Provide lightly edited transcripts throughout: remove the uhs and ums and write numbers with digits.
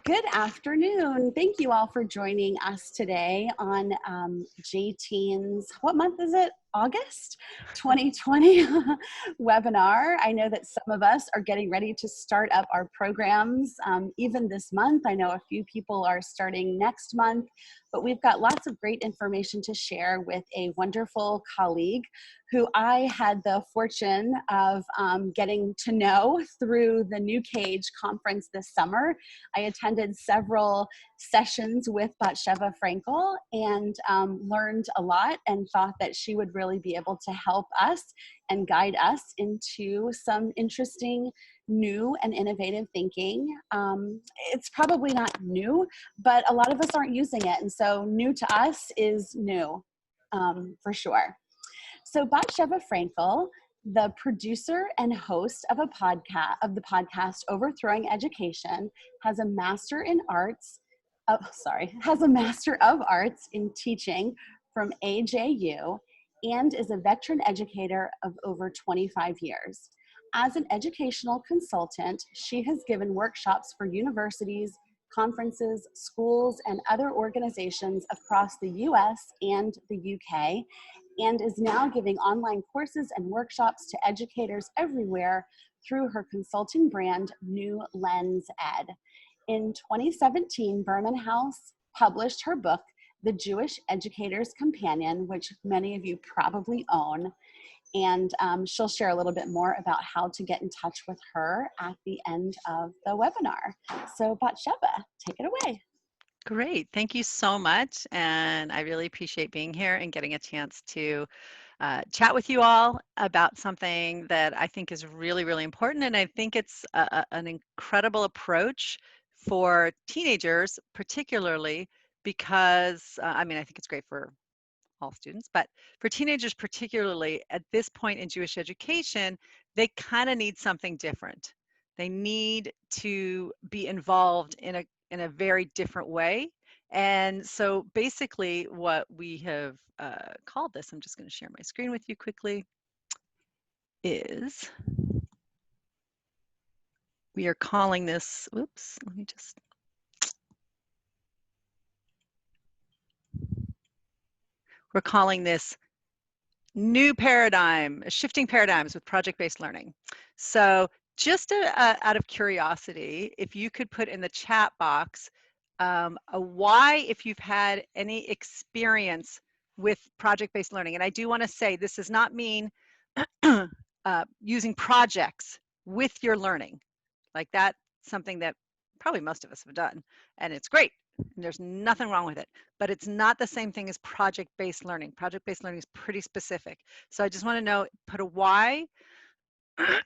Good afternoon. Thank you all for joining us today on JTeen's, what month is it? August 2020 webinar. I know that some of us are getting ready to start up our programs even this month. I know a few people are starting next month, but we've got lots of great information to share with a wonderful colleague who I had the fortune of getting to know through the New Cage conference this summer. I attended several sessions with Batsheva Frankel and learned a lot and thought that she would really be able to help us and guide us into some interesting new and innovative thinking. It's probably not new, but a lot of us aren't using it. And so new to us is new for sure. So Batsheva Frankel, the producer and host of the podcast Overthrowing Education, has a master of arts in teaching from AJU and is a veteran educator of over 25 years. As an educational consultant, she has given workshops for universities, conferences, schools, and other organizations across the US and the UK, and is now giving online courses and workshops to educators everywhere through her consulting brand, New Lens Ed. In 2017, Berman House published her book, The Jewish Educator's Companion, which many of you probably own. And she'll share a little bit more about how to get in touch with her at the end of the webinar. So Batsheva, take it away. Great. Thank you so much. And I really appreciate being here and getting a chance to chat with you all about something that I think is really, really important. And I think it's an incredible approach for teenagers, particularly because, I think it's great for all students, but for teenagers, particularly at this point in Jewish education, they kind of need something different. They need to be involved in a very different way. And so basically what we have called this, I'm just going to share my screen with you quickly, is we are calling this, oops, let me just, we're calling this new paradigm, shifting paradigms with project-based learning. So just out of curiosity, if you could put in the chat box a why, if you've had any experience with project-based learning. And I do want to say this does not mean using projects with your learning. Like that's something that probably most of us have done, and it's great. And there's nothing wrong with it, but it's not the same thing as project-based learning. Project-based learning is pretty specific. So I just want to know, put a why,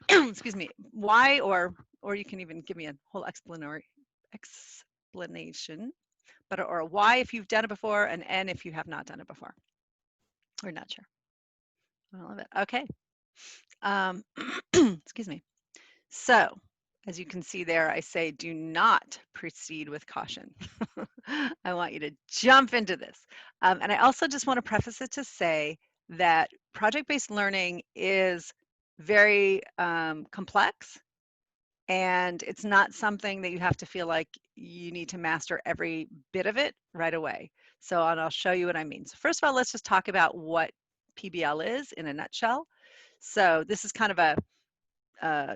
excuse me, why, or you can even give me a whole explanation, but or a why if you've done it before, and N if you have not done it before, or not sure. I love it. Okay. Excuse me. So as you can see there, I say, do not proceed with caution. I want you to jump into this. And I also just want to preface it to say that project-based learning is very complex, and it's not something that you have to feel like you need to master every bit of it right away. So and I'll show you what I mean. So first of all, let's just talk about what PBL is in a nutshell. So this is kind of a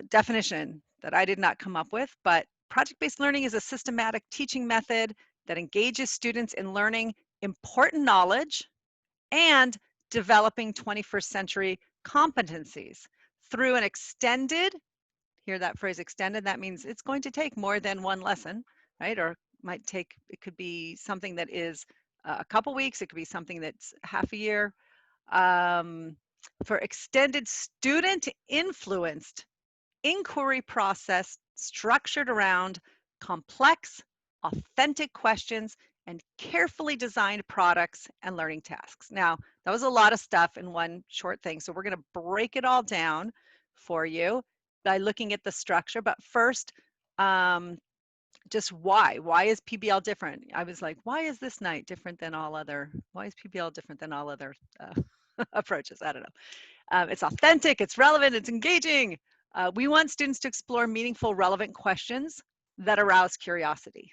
definition that I did not come up with, but project-based learning is a systematic teaching method that engages students in learning important knowledge and developing 21st century competencies through an extended, hear that phrase extended, that means it's going to take more than one lesson, right? Or might take, it could be something that is a couple weeks, it could be something that's half a year, for extended student influenced inquiry process structured around complex, authentic questions and carefully designed products and learning tasks. Now, that was a lot of stuff in one short thing. So we're going to break it all down for you by looking at the structure. But first, just why? Why is PBL different? I was like, why is this night different than all other? Why is PBL different than all other approaches? I don't know. It's authentic, it's relevant, it's engaging. We want students to explore meaningful, relevant questions that arouse curiosity.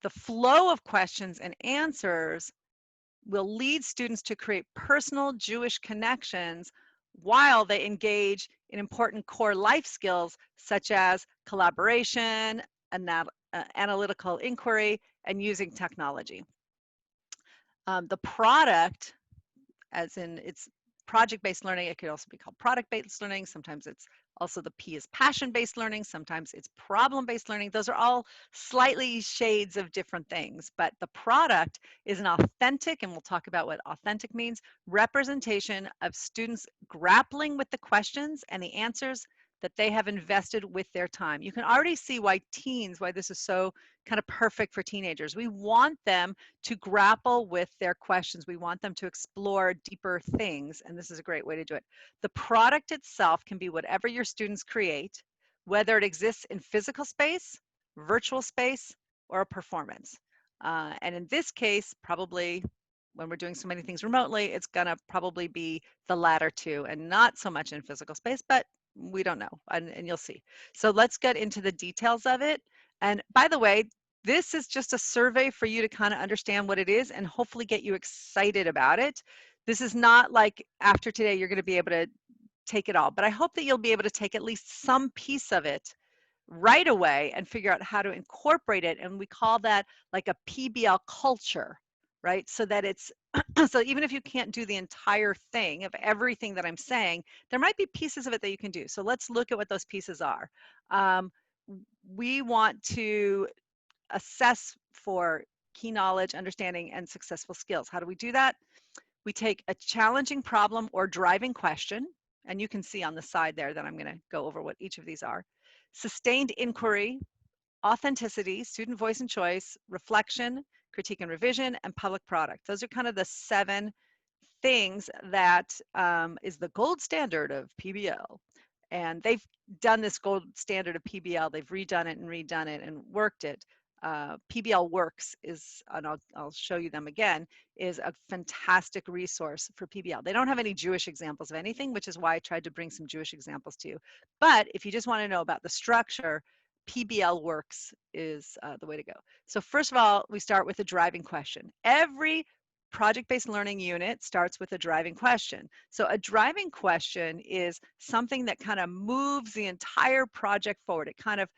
The flow of questions and answers will lead students to create personal Jewish connections while they engage in important core life skills such as collaboration, analytical inquiry, and using technology. The product, as in it's project-based learning, it could also be called product-based learning. Sometimes it's also the P is passion-based learning. Sometimes it's problem-based learning. Those are all slightly shades of different things, but the product is an authentic, and we'll talk about what authentic means, representation of students grappling with the questions and the answers that they have invested with their time. You can already see why this is so kind of perfect for teenagers. We want them to grapple with their questions. We want them to explore deeper things, and this is a great way to do it. The product itself can be whatever your students create, whether it exists in physical space, virtual space, or a performance. And in this case, probably when we're doing so many things remotely, it's gonna probably be the latter two and not so much in physical space, but we don't know, and you'll see. So let's get into the details of it. And by the way, this is just a survey for you to kind of understand what it is and hopefully get you excited about it. This is not like after today, you're going to be able to take it all, but I hope that you'll be able to take at least some piece of it right away and figure out how to incorporate it. And we call that like a PBL culture, right? So that it's, so even if you can't do the entire thing of everything that I'm saying, there might be pieces of it that you can do. So let's look at what those pieces are. We want to assess for key knowledge, understanding, and successful skills. How do we do that? We take a challenging problem or driving question, and you can see on the side there that I'm going to go over what each of these are. Sustained inquiry, authenticity, student voice and choice, reflection, critique and revision, and public product. Those are kind of the 7 things that is the gold standard of PBL. And they've done this gold standard of PBL. They've redone it and worked it. PBL Works is, and I'll show you them again, is a fantastic resource for PBL. They don't have any Jewish examples of anything, which is why I tried to bring some Jewish examples to you. But if you just want to know about the structure, PBL Works is the way to go. So first of all, we start with a driving question. Every project-based learning unit starts with a driving question. So a driving question is something that kind of moves the entire project forward. It kind of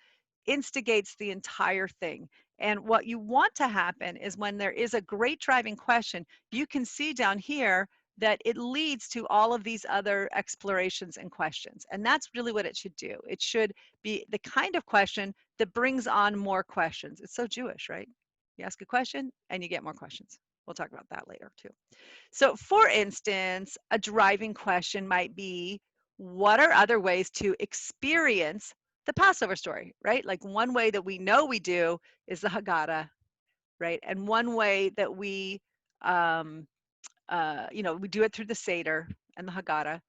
instigates the entire thing. And what you want to happen is when there is a great driving question, you can see down here that it leads to all of these other explorations and questions. And that's really what it should do. It should be the kind of question that brings on more questions. It's so Jewish, right? You ask a question and you get more questions. We'll talk about that later too. So for instance, a driving question might be, what are other ways to experience the Passover story, right? Like one way that we know we do is the Haggadah, right? And one way that we, we do it through the Seder and the Haggadah.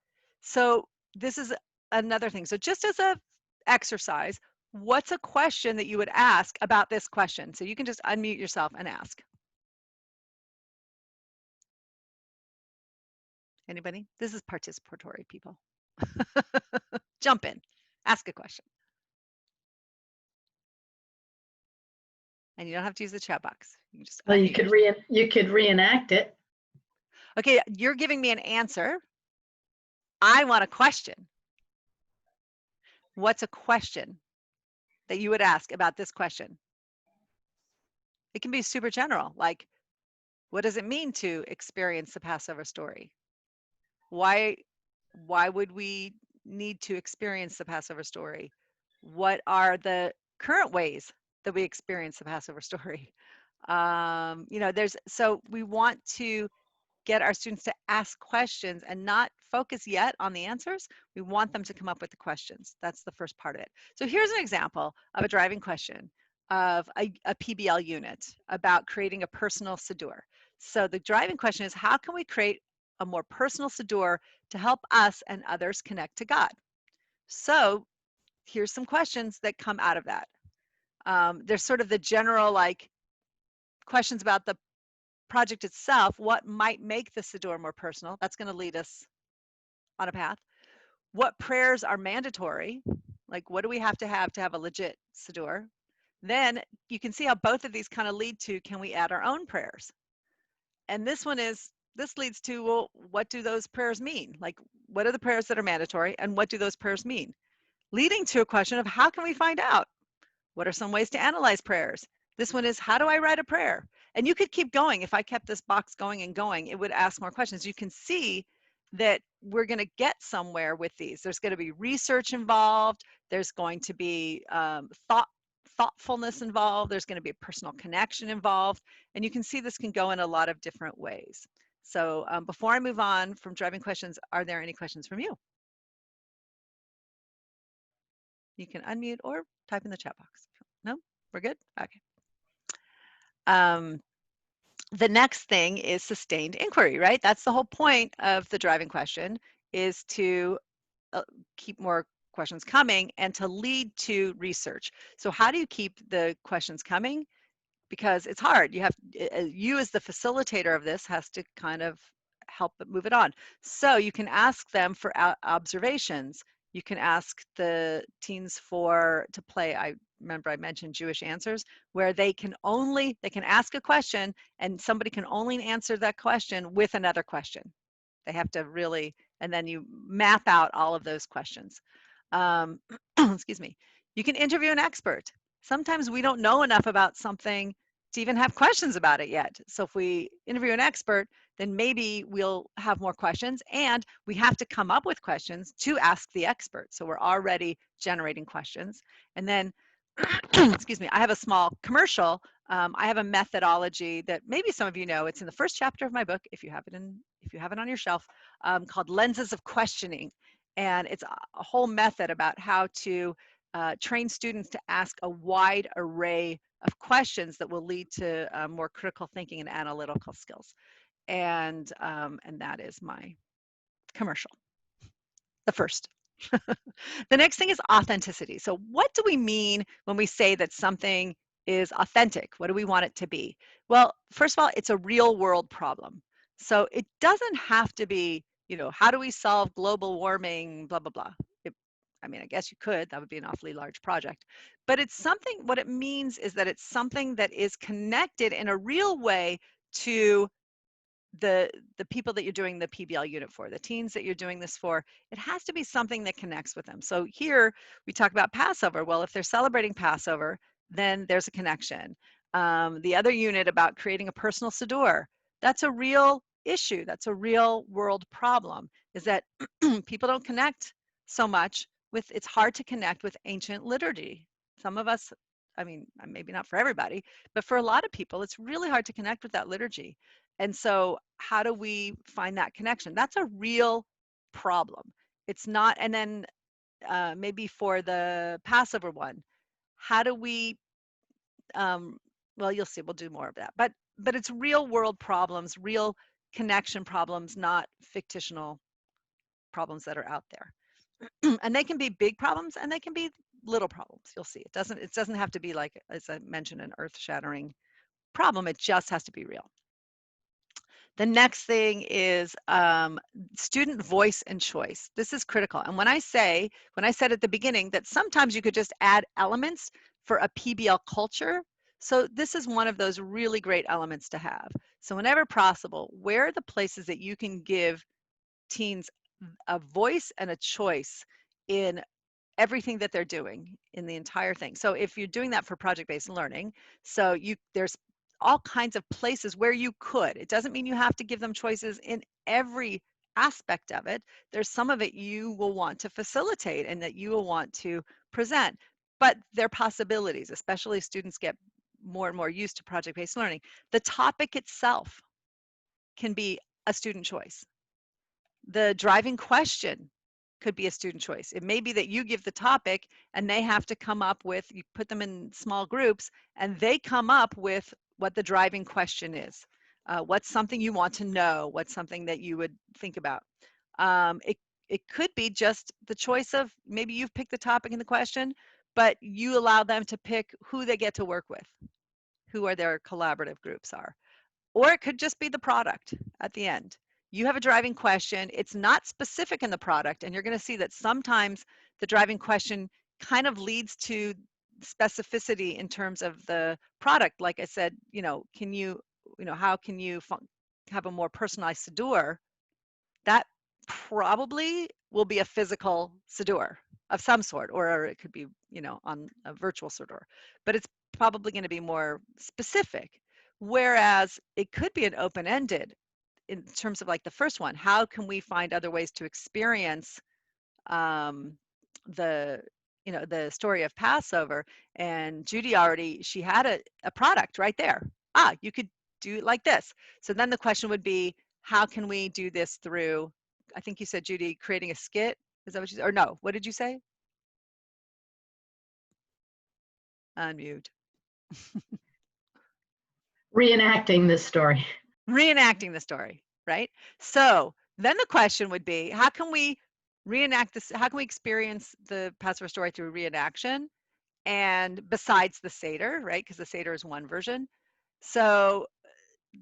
So this is another thing. So just as a exercise, what's a question that you would ask about this question? So you can just unmute yourself and ask. Anybody? This is participatory, people. Jump in, ask a question. And you don't have to use the chat box. You can just well, you could reenact it. Okay, you're giving me an answer. I want a question. What's a question that you would ask about this question? It can be super general, like, what does it mean to experience the Passover story? Why would we need to experience the Passover story? What are the current ways that we experience the Passover story? So we want to get our students to ask questions and not focus yet on the answers. We want them to come up with the questions. That's the first part of it. So here's an example of a driving question of a PBL unit about creating a personal Siddur. So the driving question is, how can we create a more personal Siddur to help us and others connect to God? So here's some questions that come out of that. There's sort of the general questions about the project itself. What might make the Siddur more personal? That's going to lead us on a path. What prayers are mandatory? Like, what do we have to have a legit Siddur? Then you can see how both of these kind of lead to, can we add our own prayers? And this leads to, well, what do those prayers mean? Like, what are the prayers that are mandatory, and what do those prayers mean? Leading to a question of, how can we find out? What are some ways to analyze prayers? This one is, how do I write a prayer? And you could keep going. If I kept this box going and going, it would ask more questions. You can see that we're going to get somewhere with these. There's going to be research involved. There's going to be thoughtfulness involved. There's going to be a personal connection involved. And you can see this can go in a lot of different ways. So before I move on from driving questions, are there any questions from you? You can unmute or type in the chat box. No, we're good? Okay. The next thing is sustained inquiry, right? That's the whole point of the driving question, is to keep more questions coming and to lead to research. So how do you keep the questions coming? Because it's hard. You as the facilitator of this has to kind of help move it on. So you can ask them for observations. You can ask the teens to play, I remember I mentioned Jewish answers, where they can ask a question and somebody can only answer that question with another question. They have to really, and then you map out all of those questions. Excuse me. You can interview an expert. Sometimes we don't know enough about something to even have questions about it yet. So if we interview an expert, then maybe we'll have more questions, and we have to come up with questions to ask the expert. So we're already generating questions. And then, excuse me, I have a small commercial. I have a methodology that maybe some of you know. It's in the first chapter of my book, if you have it on your shelf, called Lenses of Questioning. And it's a whole method about how to train students to ask a wide array of questions that will lead to more critical thinking and analytical skills. And that is my commercial, the first. The next thing is authenticity. So what do we mean when we say that something is authentic? What do we want it to be? Well, first of all, it's a real world problem. So it doesn't have to be, how do we solve global warming, blah, blah, blah. I mean, I guess you could, that would be an awfully large project, but it's something, what it means is that it's something that is connected in a real way to the people that you're doing the PBL unit for, the teens that you're doing this for. It has to be something that connects with them. So here we talk about Passover. Well, if they're celebrating Passover, then there's a connection. The other unit about creating a personal siddur, that's a real issue. That's a real world problem, is that people don't connect so much with, it's hard to connect with ancient liturgy. Some of us, I mean, maybe not for everybody, but for a lot of people, it's really hard to connect with that liturgy. And so how do we find that connection? That's a real problem. It's not, and then maybe for the Passover one, how do we, well, you'll see, we'll do more of that. But it's real world problems, real connection problems, not fictional problems that are out there. And they can be big problems and they can be little problems. You'll see. It doesn't have to be, like, as I mentioned, an earth-shattering problem. It just has to be real. The next thing is student voice and choice. This is critical. And when I said at the beginning that sometimes you could just add elements for a PBL culture, so this is one of those really great elements to have. So whenever possible, where are the places that you can give teens a voice and a choice in everything that they're doing, in the entire thing? So if you're doing that for project-based learning, so there's all kinds of places where you could. It doesn't mean you have to give them choices in every aspect of it. There's some of it you will want to facilitate and that you will want to present, but they're possibilities, especially as students get more and more used to project-based learning. The topic itself can be a student choice. The driving question could be a student choice. It may be that you give the topic and they have to come up with, you put them in small groups and they come up with what the driving question is. What's something you want to know? What's something that you would think about? It could be just the choice of, maybe you've picked the topic and the question, but you allow them to pick who they get to work with, who are their collaborative groups are. Or it could just be the product at the end. You have a driving question, it's not specific in the product, and you're going to see that sometimes the driving question kind of leads to specificity in terms of the product. Like I said, how can you have a more personalized siddur? That probably will be a physical siddur of some sort, or it could be, on a virtual siddur, but it's probably going to be more specific. Whereas it could be an open-ended in terms of like the first one. How can we find other ways to experience um, the the story of Passover? And Judy she had a product right there. You could do it like this. So then the question would be, how can we do this through, I think you said, Judy, creating a skit? Is that what you said? Or no, what did you say? Unmute. Reenacting this story. Reenacting the story, right? So then the question would be, how can we reenact this? How can we experience the Passover story through reenaction? And besides the Seder, right? Because the Seder is one version. So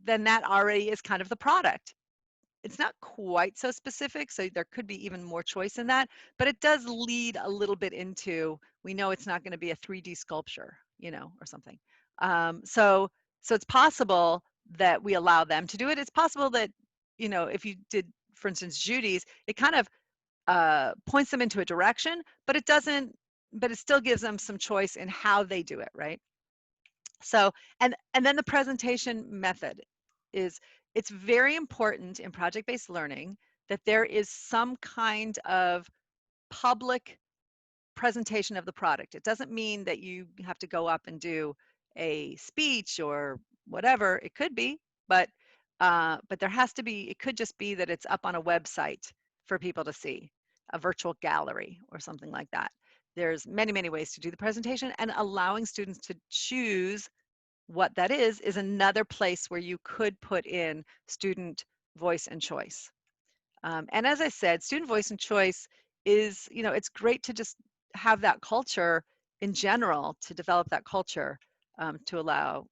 then that already is kind of the product. It's not quite so specific, so there could be even more choice in that, but it does lead a little bit into, we know it's not going to be a 3D sculpture, or something. So it's possible that we allow them to do it. It's possible that, if you did, for instance, Judy's, it kind of points them into a direction, but it doesn't, but it still gives them some choice in how they do it, right? So, and then the presentation method is, it's very important in project-based learning that there is some kind of public presentation of the product. It doesn't mean that you have to go up and do a speech or whatever. It could be, but there has to be, it could just be that it's up on a website for people to see, a virtual gallery or something like that. There's many, many ways to do the presentation, and allowing students to choose what that is another place where you could put in student voice and choice. And as I said, student voice and choice is, it's great to just have that culture in general, to develop that culture, to allow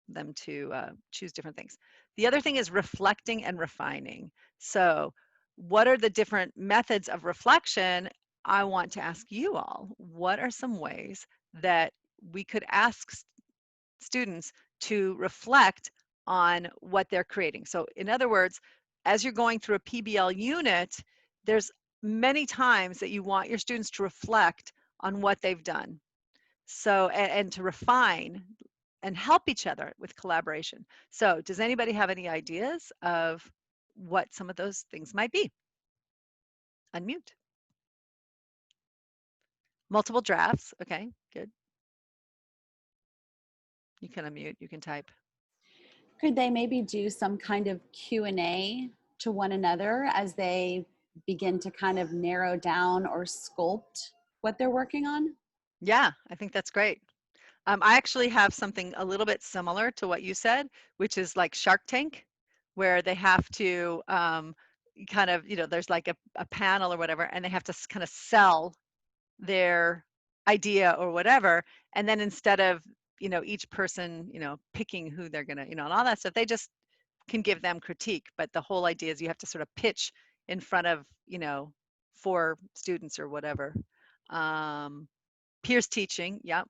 them to choose different things. The other thing is reflecting and refining. So what are the different methods of reflection? I want to ask you all, what are some ways that we could ask students to reflect on what they're creating? So in other words, as you're going through a PBL unit, there's many times that you want your students to reflect on what they've done. So, and to refine and help each other with collaboration. So does anybody have any ideas of what some of those things might be? Unmute. Multiple drafts. Okay, good. You can unmute, you can type. Could they maybe do some kind of Q&A to one another as they begin to kind of narrow down or sculpt what they're working on? Yeah, I think that's great. I actually have something a little bit similar to what you said, which is like Shark Tank, where they have to kind of, there's like a panel or whatever, and they have to kind of sell their idea or whatever. And then instead of, each person, picking who they're going to, and all that stuff, they just can give them critique. But the whole idea is you have to sort of pitch in front of, 4 students or whatever. Peers teaching, yeah.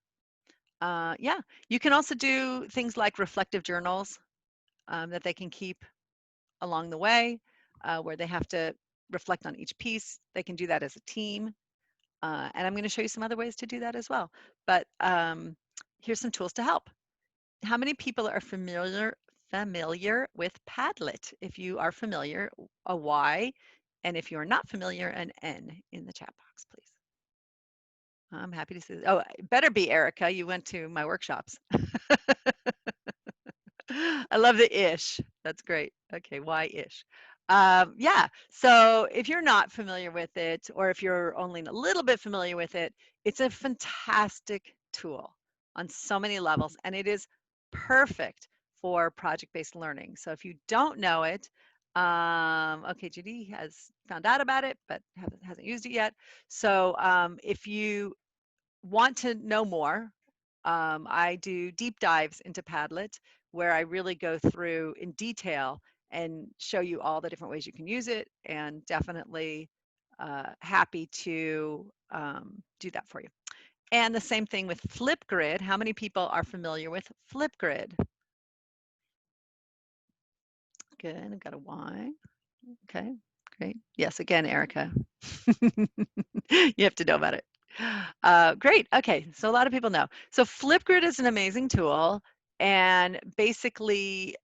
Yeah, you can also do things like reflective journals that they can keep along the way, where they have to reflect on each piece. They can do that as a team. And I'm going to show you some other ways to do that as well. But here's some tools to help. How many people are familiar with Padlet? If you are familiar, a Y. And if you're not familiar, an N in the chat box, please. I'm happy to see this. Oh, it better be Erica. You went to my workshops. I love the ish. That's great. Okay, why-ish? Yeah, so if you're not familiar with it, or if you're only a little bit familiar with it, it's a fantastic tool on so many levels, and it is perfect for project-based learning. So if you don't know it, okay, Judy has found out about it, but hasn't used it yet. So if you want to know more, I do deep dives into Padlet, where I really go through in detail and show you all the different ways you can use it, and definitely happy to do that for you. And the same thing with Flipgrid. How many people are familiar with Flipgrid? Good, I've got a Y. Okay, great. Yes, again, Erica. You have to know about it. Great, okay, so a lot of people know. So Flipgrid is an amazing tool, and basically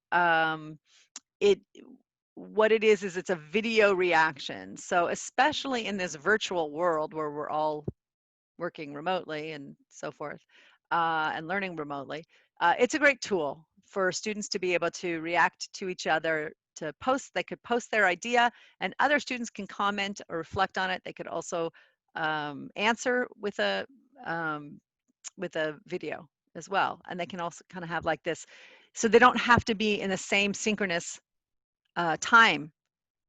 what it is it's a video reaction. So especially in this virtual world where we're all working remotely and so forth, and learning remotely, it's a great tool for students to be able to react to each other, to post. They could post their idea and other students can comment or reflect on it. They could also answer with a video as well. And they can also kind of have like this, so they don't have to be in the same synchronous time.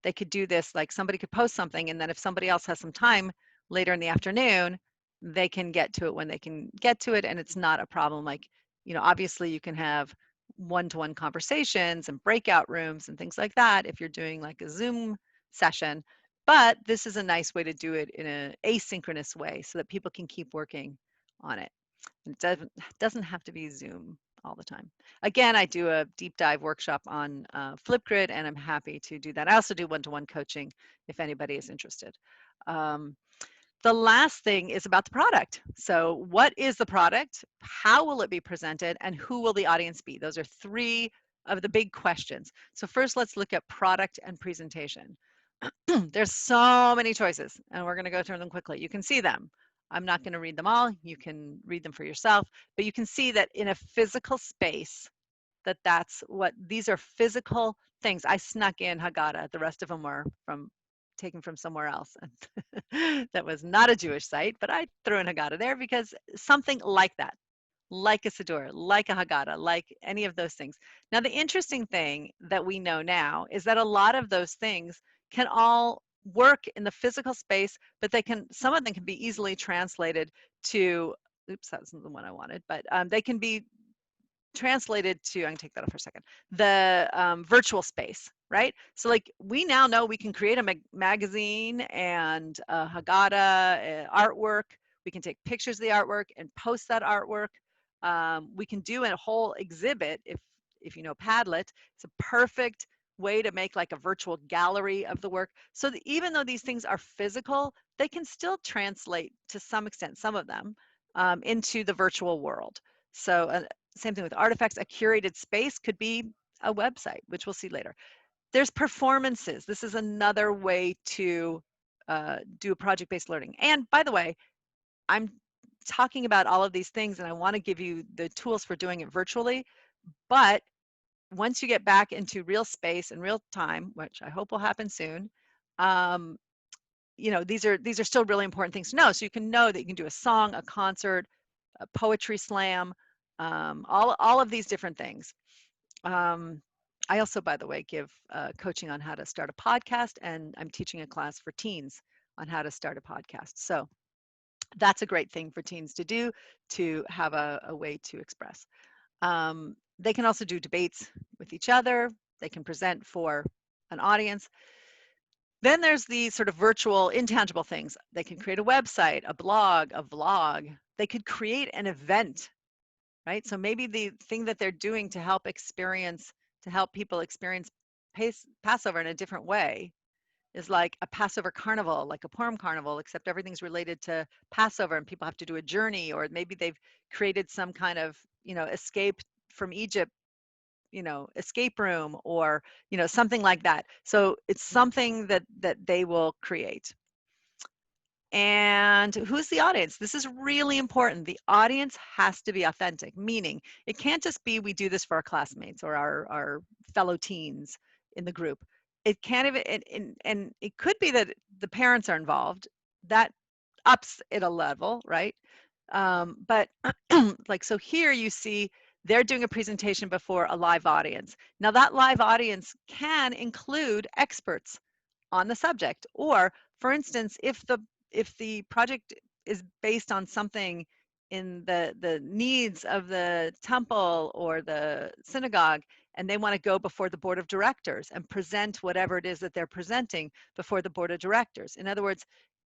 They could do this, like somebody could post something, and then if somebody else has some time later in the afternoon, they can get to it when they can get to it, and it's not a problem. Like, obviously you can have one-to-one conversations and breakout rooms and things like that if you're doing like a Zoom session, but this is a nice way to do it in an asynchronous way so that people can keep working on it. And it doesn't have to be Zoom all the time. Again, I do a deep dive workshop on Flipgrid, and I'm happy to do that. I also do one-to-one coaching if anybody is interested. The last thing is about the product. So what is the product? How will it be presented? And who will the audience be? Those are three of the big questions. So first, let's look at product and presentation. There's so many choices, and we're going to go through them quickly. You can see them. I'm not going to read them all. You can read them for yourself, but you can see that in a physical space, that's what these are, physical things. I snuck in Haggadah. The rest of them were taken from somewhere else. That was not a Jewish site, but I threw in Haggadah there because something like that, like a Siddur, like a Haggadah, like any of those things. Now, the interesting thing that we know now is that a lot of those things can all work in the physical space, but some of them can be easily translated to, oops, that wasn't the one I wanted, but they can be translated to, I can take that off for a second, the virtual space, right? So like we now know we can create a magazine and a Haggadah artwork. We can take pictures of the artwork and post that artwork. We can do a whole exhibit if you know Padlet. It's a perfect way to make like a virtual gallery of the work. So that even though these things are physical, they can still translate to some extent, some of them, into the virtual world. So same thing with artifacts. A curated space could be a website, which we'll see later. There's performances. This is another way to do a project-based learning. And by the way, I'm talking about all of these things, and I want to give you the tools for doing it virtually. But once you get back into real space and real time, which I hope will happen soon, these are still really important things to know. So you can know that you can do a song, a concert, a poetry slam, all of these different things. I also, by the way, give coaching on how to start a podcast, and I'm teaching a class for teens on how to start a podcast. So that's a great thing for teens to do, to have a way to express. They can also do debates with each other. They can present for an audience. Then there's the sort of virtual, intangible things. They can create a website, a blog, a vlog. They could create an event, right? So maybe the thing that they're doing to help people experience Passover in a different way is like a Passover carnival, like a Purim carnival, except everything's related to Passover and people have to do a journey, or maybe they've created some kind of, escape from Egypt, escape room, or, something like that. So it's something that they will create. And who's the audience? This is really important. The audience has to be authentic, meaning it can't just be we do this for our classmates or our fellow teens in the group. It can't even, and it could be that the parents are involved. That ups it a level, right? But like, so here you see they're doing a presentation before a live audience. Now that live audience can include experts on the subject, or for instance, if the project is based on something in the needs of the temple or the synagogue, and they want to go before the board of directors and present whatever it is that they're presenting before the board of directors. In other words,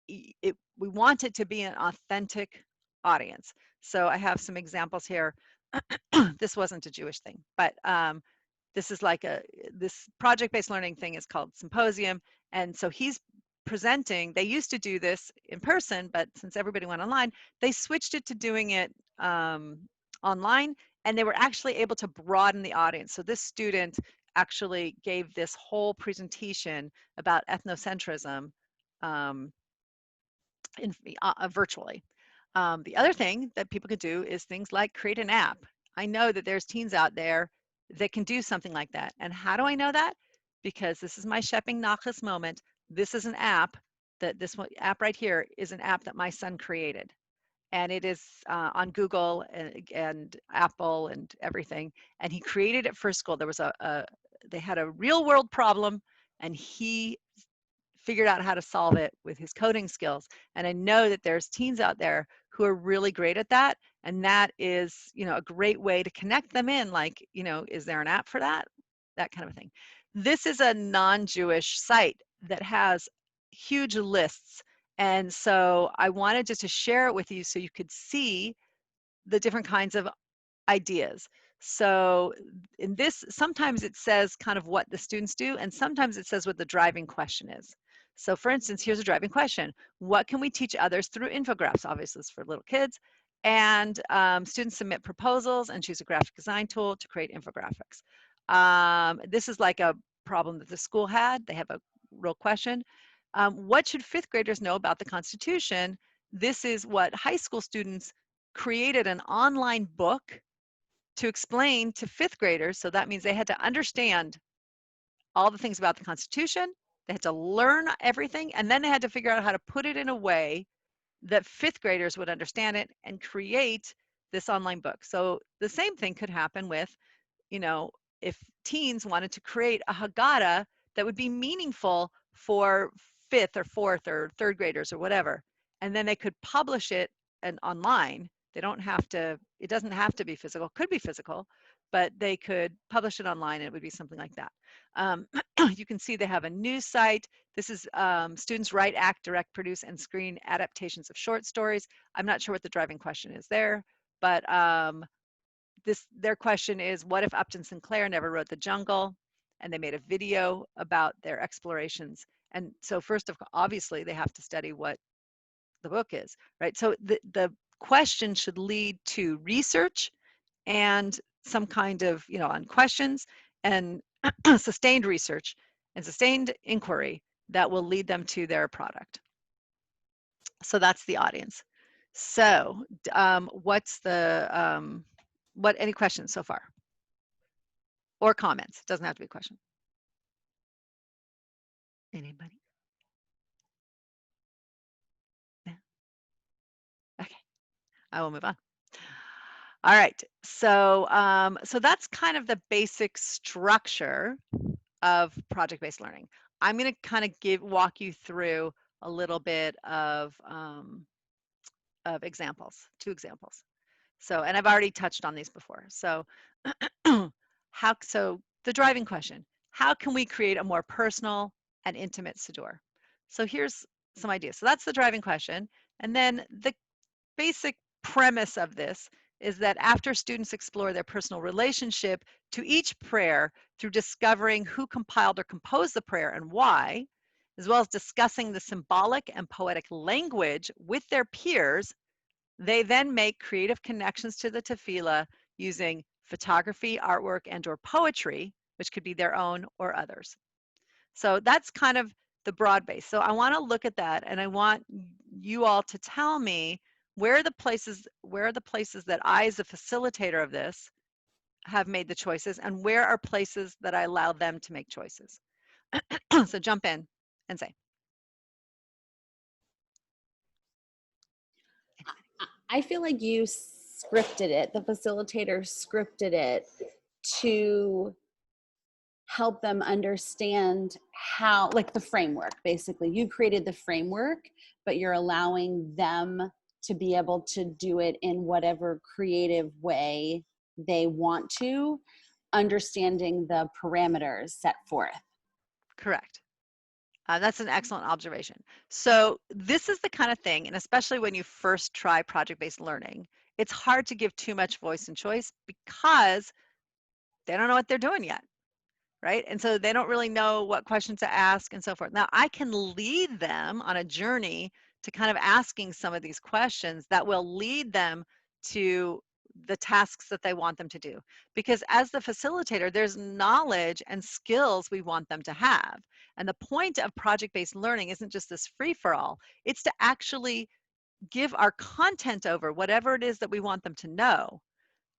we want it to be an authentic audience. So I have some examples here. This wasn't a Jewish thing, but this is like this project-based learning thing is called Symposium. And so he's presenting. They used to do this in person, but since everybody went online, they switched it to doing it online, and they were actually able to broaden the audience. So this student actually gave this whole presentation about ethnocentrism virtually. The other thing that people could do is things like create an app. I know that there's teens out there that can do something like that. And how do I know that? Because this is my Shepping Nachas moment. This is an app this one, app right here is an app that my son created. And it is on Google and Apple and everything. And he created it for school. There was they had a real world problem, and he figured out how to solve it with his coding skills. And I know that there's teens out there who are really great at that. And that is, a great way to connect them in. Like, is there an app for that? That kind of thing. This is a non-Jewish site that has huge lists. And so I wanted just to share it with you so you could see the different kinds of ideas. So in this, sometimes it says kind of what the students do, and sometimes it says what the driving question is. So for instance, here's a driving question. What can we teach others through infographics? Obviously, it's for little kids. And students submit proposals and choose a graphic design tool to create infographics. This is like a problem that the school had. They have a real question. What should fifth graders know about the Constitution? This is what high school students created, an online book to explain to fifth graders. So that means they had to understand all the things about the Constitution. They had to learn everything, and then they had to figure out how to put it in a way that fifth graders would understand it and create this online book. So the same thing could happen with, if teens wanted to create a Haggadah that would be meaningful for fifth or fourth or third graders or whatever, and then they could publish it and online. They don't have to, it doesn't have to be physical, could be physical, but they could publish it online and it would be something like that. You can see they have a news site. This is students write, act, direct, produce, and screen adaptations of short stories. I'm not sure what the driving question is there, but their question is, what if Upton Sinclair never wrote The Jungle? And they made a video about their explorations. And so first of all, obviously they have to study what the book is, right? So the question should lead to research and some kind of, on questions and sustained research and sustained inquiry that will lead them to their product. So that's the audience. So what's the, any questions so far? Or comments? Doesn't have to be a question. Anybody? Yeah. Okay, I will move on. All right, so so that's kind of the basic structure of project-based learning. I'm going to kind of walk you through a little bit of examples, 2 examples. So, and I've already touched on these before. So, so the driving question: how can we create a more personal and intimate Siddur? So here's some ideas. So that's the driving question, and then the basic premise of this is that after students explore their personal relationship to each prayer through discovering who compiled or composed the prayer and why, as well as discussing the symbolic and poetic language with their peers, they then make creative connections to the tefillah using photography, artwork, and/or poetry, which could be their own or others. So that's kind of the broad base. So I want to look at that, and I want you all to tell me where are the places that I, as a facilitator of this, have made the choices, and where are places that I allow them to make choices. So jump in and say. I feel like you scripted it, the facilitator scripted it to help them understand how, like the framework, basically. You created the framework, but you're allowing them to be able to do it in whatever creative way they want to, understanding the parameters set forth. Correct. That's an excellent observation. So this is the kind of thing, and especially when you first try project-based learning, it's hard to give too much voice and choice because they don't know what they're doing yet, right? And so they don't really know what questions to ask and so forth. Now, I can lead them on a journey to kind of asking some of these questions that will lead them to the tasks that they want them to do. Because as the facilitator, there's knowledge and skills we want them to have. And the point of project-based learning isn't just this free-for-all, it's to actually give our content over, whatever it is that we want them to know,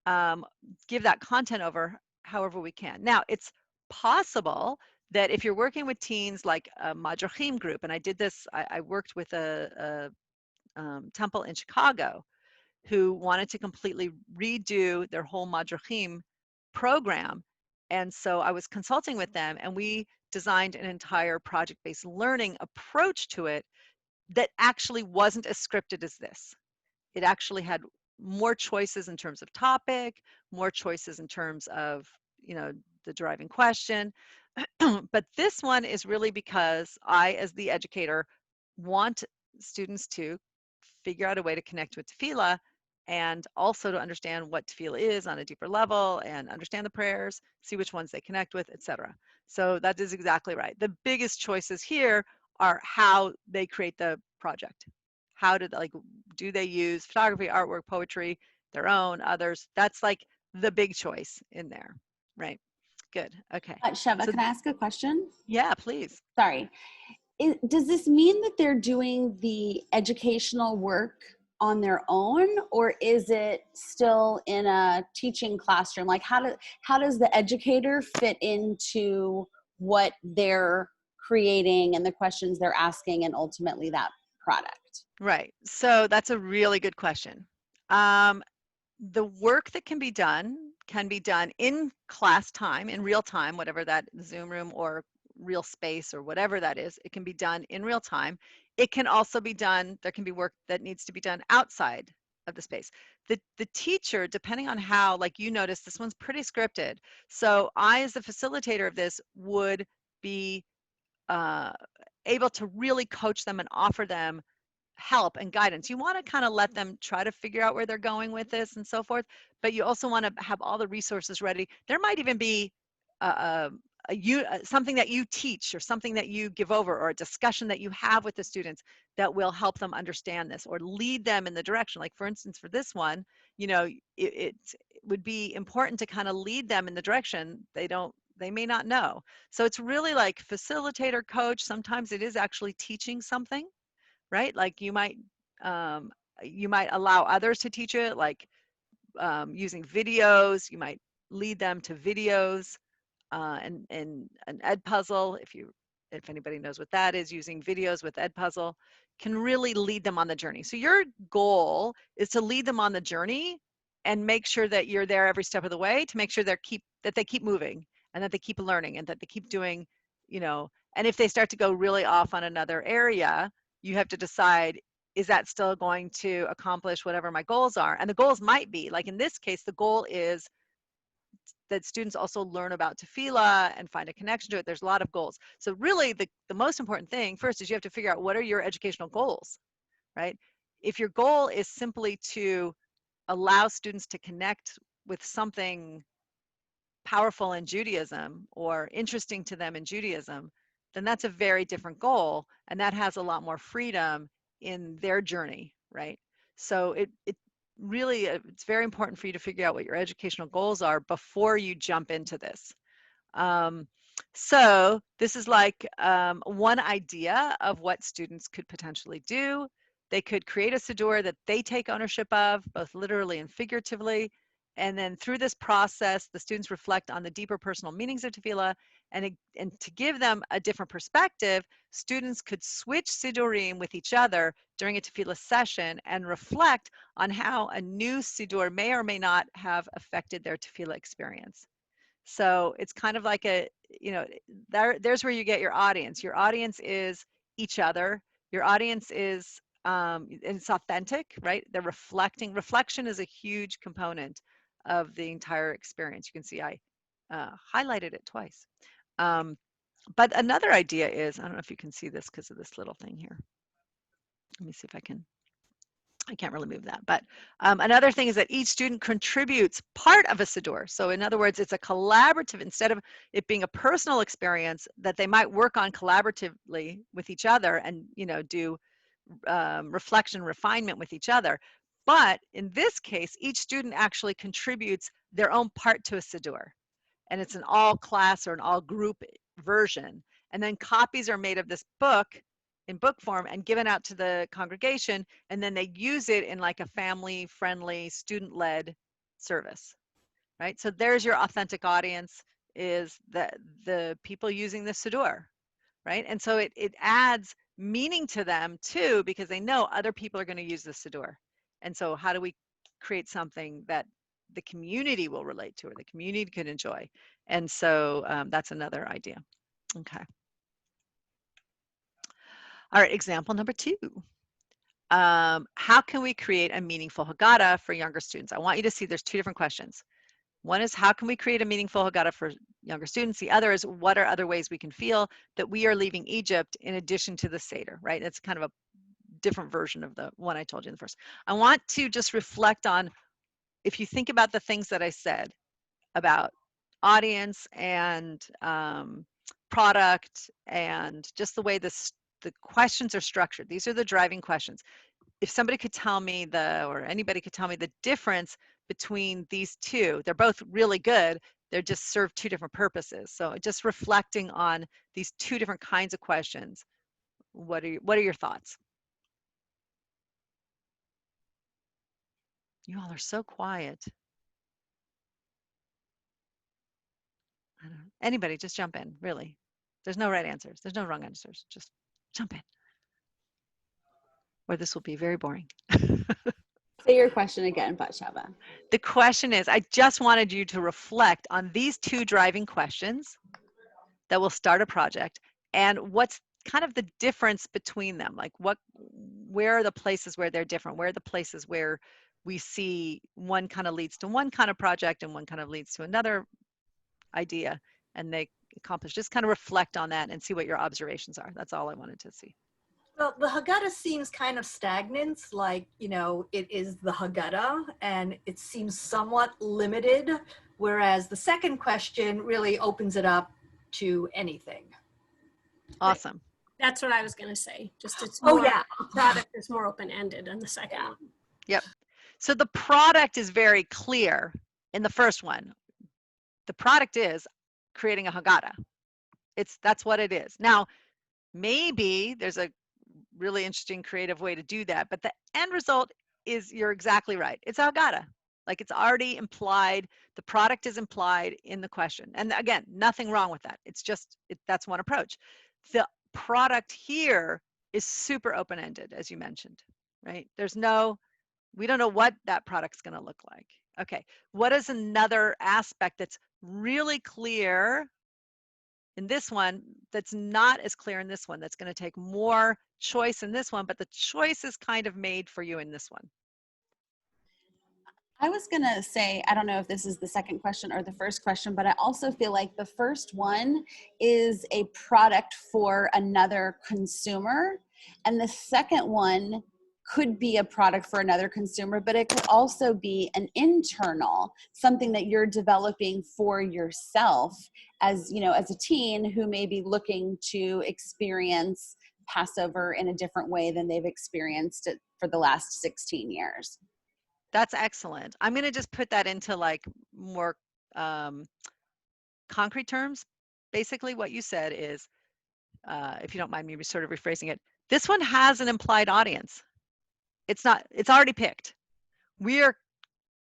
um, give that content over however we can. Now, it's possible that if you're working with teens like a Madrachim group, and I did this, I worked with a temple in Chicago who wanted to completely redo their whole Madrachim program. And so I was consulting with them, and we designed an entire project-based learning approach to it that actually wasn't as scripted as this. It actually had more choices in terms of topic, more choices in terms of, the driving question. But this one is really because I, as the educator, want students to figure out a way to connect with tefillah and also to understand what tefillah is on a deeper level and understand the prayers, see which ones they connect with, etc. So that is exactly right. The biggest choices here are how they create the project. How did, like, do they use photography, artwork, poetry, their own, others? That's like the big choice in there, right? Good. Okay. Sheva, So can I ask a question? yeah, please. Sorry. Does this mean that they're doing the educational work on their own, or is it still in a teaching classroom? Like, how does the educator fit into what they're creating and the questions they're asking and ultimately that product? Right. So that's a really good question. The work that can be done in class time, in real time, whatever that Zoom room or real space or whatever that is. It can be done in real time. It can also be done, there can be work that needs to be done outside of the space. The teacher, depending on how, like you notice, this one's pretty scripted. So I, as the facilitator of this, would be uh, able to really coach them and offer them help and guidance. You want to kind of let them try to figure out where they're going with this and so forth, but you also want to have all the resources ready. There might even be something that you teach or something that you give over or a discussion that you have with the students that will help them understand this or lead them in the direction. Like, for instance, for this one, it would be important to kind of lead them in the direction they may not know. So it's really like facilitator, coach. Sometimes it is actually teaching something, right? Like you might allow others to teach it, like using videos. You might lead them to videos and an Edpuzzle, if anybody knows what that is, using videos with Edpuzzle can really lead them on the journey. So your goal is to lead them on the journey and make sure that you're there every step of the way to make sure that they keep moving and that they keep learning and that they keep doing, and if they start to go really off on another area, you have to decide, is that still going to accomplish whatever my goals are? And the goals might be, like in this case, the goal is that students also learn about tefillah and find a connection to it. There's a lot of goals. So really the most important thing first is you have to figure out what are your educational goals, right? If your goal is simply to allow students to connect with something powerful in Judaism or interesting to them in Judaism, then that's a very different goal, and that has a lot more freedom in their journey, right? So it really, it's very important for you to figure out what your educational goals are before you jump into this. So this is like one idea of what students could potentially do. They could create a siddur that they take ownership of, both literally and figuratively. And then through this process, the students reflect on the deeper personal meanings of tefillah. And to give them a different perspective, students could switch siddurim with each other during a tefillah session and reflect on how a new siddur may or may not have affected their tefillah experience. So it's kind of like there's where you get your audience. Your audience is each other. Your audience is, and it's authentic, right? They're reflecting. Reflection is a huge component of the entire experience. You can see I highlighted it twice. But another idea is, I don't know if you can see this because of this little thing here. Let me see if I can't really move that. But another thing is that each student contributes part of a Siddur. So in other words, it's a collaborative, instead of it being a personal experience that they might work on collaboratively with each other and, do reflection, refinement with each other. But in this case, each student actually contributes their own part to a Siddur. And it's an all class or an all group version. And then copies are made of this book in book form and given out to the congregation, and then they use it in like a family friendly, student led service, right? So there's your authentic audience, is the people using the Siddur, right? And so it adds meaning to them too, because they know other people are going to use the Siddur. And so how do we create something that the community will relate to or the community can enjoy? And so that's another idea. Okay. All right, example number 2. How can we create a meaningful Haggadah for younger students? I want you to see there's 2 different questions. One is, how can we create a meaningful Haggadah for younger students? The other is, what are other ways we can feel that we are leaving Egypt in addition to the Seder, right? It's kind of a different version of the one I told you in the first. I want to just reflect on, if you think about the things that I said about audience and product and just the way the questions are structured. These are the driving questions. If somebody could tell me or anybody could tell me the difference between these 2, they're both really good. They're just serve 2 different purposes. So just reflecting on these 2 different kinds of questions. What are your thoughts? You all are so quiet. I don't know. Anybody, just jump in, really. There's no right answers. There's no wrong answers. Just jump in. Or this will be very boring. Say your question again, Batsheva. The question is, I just wanted you to reflect on these 2 driving questions that will start a project, and what's kind of the difference between them. Like where are the places where they're different? Where are the places where we see one kind of leads to one kind of project and one kind of leads to another idea, and they accomplish? Just kind of reflect on that and see what your observations are. That's all I wanted to see. Well, the Haggadah seems kind of stagnant, like, it is the Haggadah, and it seems somewhat limited, whereas the second question really opens it up to anything. Awesome. That's what I was going to say. Just it's Oh, more, yeah. the product is more open-ended in the second one. Yep. So the product is very clear in the first one. The product is creating a Haggadah. That's what it is. Now, maybe there's a really interesting creative way to do that, but the end result is, you're exactly right. It's a Haggadah. Like, it's already implied. The product is implied in the question. And again, nothing wrong with that. It's just, that's one approach. The product here is super open-ended, as you mentioned, right? We don't know what that product's going to look like. Okay, what is another aspect that's really clear in this one that's not as clear in this one, that's going to take more choice in this one, but the choice is kind of made for you in this one? I was going to say, I don't know if this is the second question or the first question, but I also feel like the first one is a product for another consumer, and the second one could be a product for another consumer, but it could also be an internal, something that you're developing for yourself as, as a teen who may be looking to experience Passover in a different way than they've experienced it for the last 16 years. That's excellent. I'm going to just put that into like more concrete terms. Basically, what you said is, if you don't mind me sort of rephrasing it, this one has an implied audience. It's already picked. We are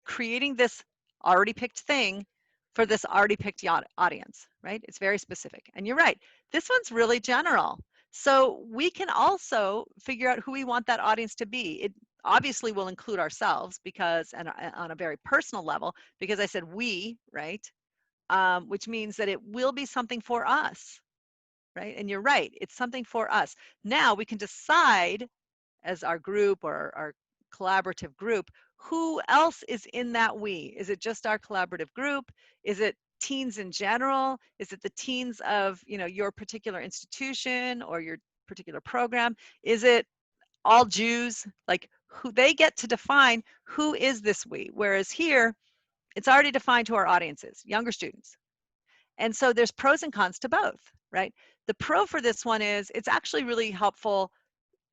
creating this already picked thing for this already picked audience, right? It's very specific. And you're right. This one's really general. So we can also figure out who we want that audience to be. It obviously will include ourselves, because, and on a very personal level, because I said we, right? Which means that it will be something for us, right? And you're right. It's something for us. Now we can decide as our group or our collaborative group, who else is in that we? Is it just our collaborative group? Is it teens in general? Is it the teens of, you know, your particular institution or your particular program? Is it all Jews? Like, who they get to define who is this we, whereas here it's already defined to our audiences, younger students. And so there's pros and cons to both, right? The pro for this one is it's actually really helpful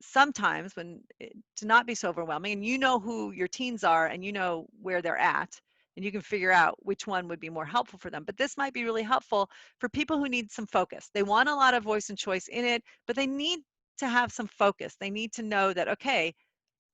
sometimes to not be so overwhelming, and you know who your teens are and you know where they're at, and you can figure out which one would be more helpful for them. But this might be really helpful for people who need some focus. They want a lot of voice and choice in it, but they need to have some focus. They need to know that, okay,